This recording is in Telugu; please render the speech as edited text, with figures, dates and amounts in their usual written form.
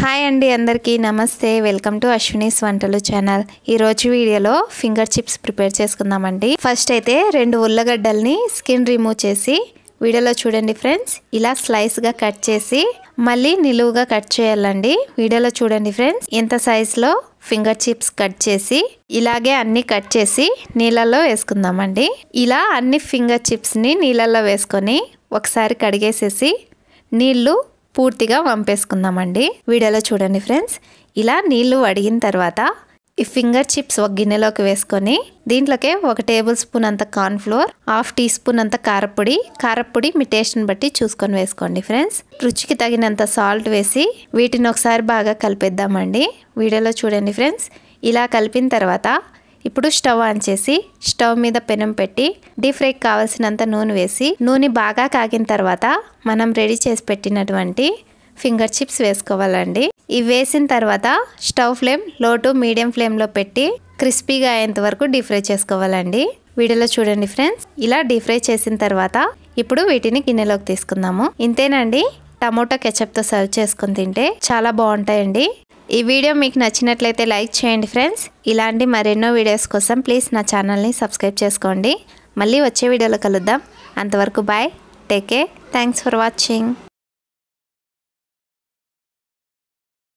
హాయ్ అండి అందరికీ నమస్తే వెల్కమ్ టు అశ్వినీస్ వంటలు ఛానల్। ఈ రోజు వీడియోలో ఫింగర్ చిప్స్ ప్రిపేర్ చేసుకుందామండి। ఫస్ట్ అయితే 2 ఉల్లగడ్డల్ని స్కిన్ రిమూవ్ చేసి వీడియోలో చూడండి ఫ్రెండ్స్, ఇలా స్లైస్ గా కట్ చేసి మళ్ళీ నిలువుగా కట్ చేయాలండి। వీడియోలో చూడండి ఫ్రెండ్స్, ఎంత సైజ్ లో ఫింగర్ చిప్స్ కట్ చేసి ఇలాగే అన్ని కట్ చేసి నీళ్ళల్లో వేసుకుందామండి। ఇలా అన్ని ఫింగర్ చిప్స్ ని నీళ్ళల్లో వేసుకొని ఒకసారి కడిగేసేసి నీళ్లు పూర్తిగా వంపేసుకుందామండి। వీడియోలో చూడండి ఫ్రెండ్స్, ఇలా నీళ్లు వడిగిన తర్వాత ఈ ఫింగర్ చిప్స్ ఒక గిన్నెలోకి వేసుకొని దీంట్లోకే 1 టేబుల్ స్పూన్ అంత కార్న్ ఫ్లోర్, 1/2 టీ స్పూన్ అంత కారపొడి మీ టేస్ట్ని బట్టి చూసుకొని వేసుకోండి ఫ్రెండ్స్। రుచికి తగినంత సాల్ట్ వేసి వీటిని ఒకసారి బాగా కలిపేద్దామండి। వీడియోలో చూడండి ఫ్రెండ్స్, ఇలా కలిపిన తర్వాత ఇప్పుడు స్టవ్ ఆన్ చేసి స్టవ్ మీద పెనం పెట్టి డీప్ ఫ్రైకి కావాల్సినంత నూనె వేసి నూనె బాగా కాగిన తర్వాత మనం రెడీ చేసి పెట్టినటువంటి ఫింగర్ చిప్స్ వేసుకోవాలండి। ఇవి వేసిన తర్వాత స్టవ్ ఫ్లేమ్ లో టు మీడియం ఫ్లేమ్లో పెట్టి క్రిస్పీగా అయ్యేంత వరకు డీప్ ఫ్రై చేసుకోవాలండి। వీడియోలో చూడండి ఫ్రెండ్స్, ఇలా డీప్ ఫ్రై చేసిన తర్వాత ఇప్పుడు వీటిని గిన్నెలోకి తీసుకుందాము। ఇంతేనండి, టమోటా కెచప్తో సర్వ్ చేసుకొని తింటే చాలా బాగుంటాయండి। ఈ వీడియో మీకు నచ్చినట్లయితే లైక్ చేయండి ఫ్రెండ్స్। ఇలాంటి మరెన్నో వీడియోస్ కోసం ప్లీజ్ నా ఛానల్ని సబ్స్క్రైబ్ చేసుకోండి। మళ్ళీ వచ్చే వీడియోలో కలుద్దాం, అంతవరకు bye, take care, thanks for watching.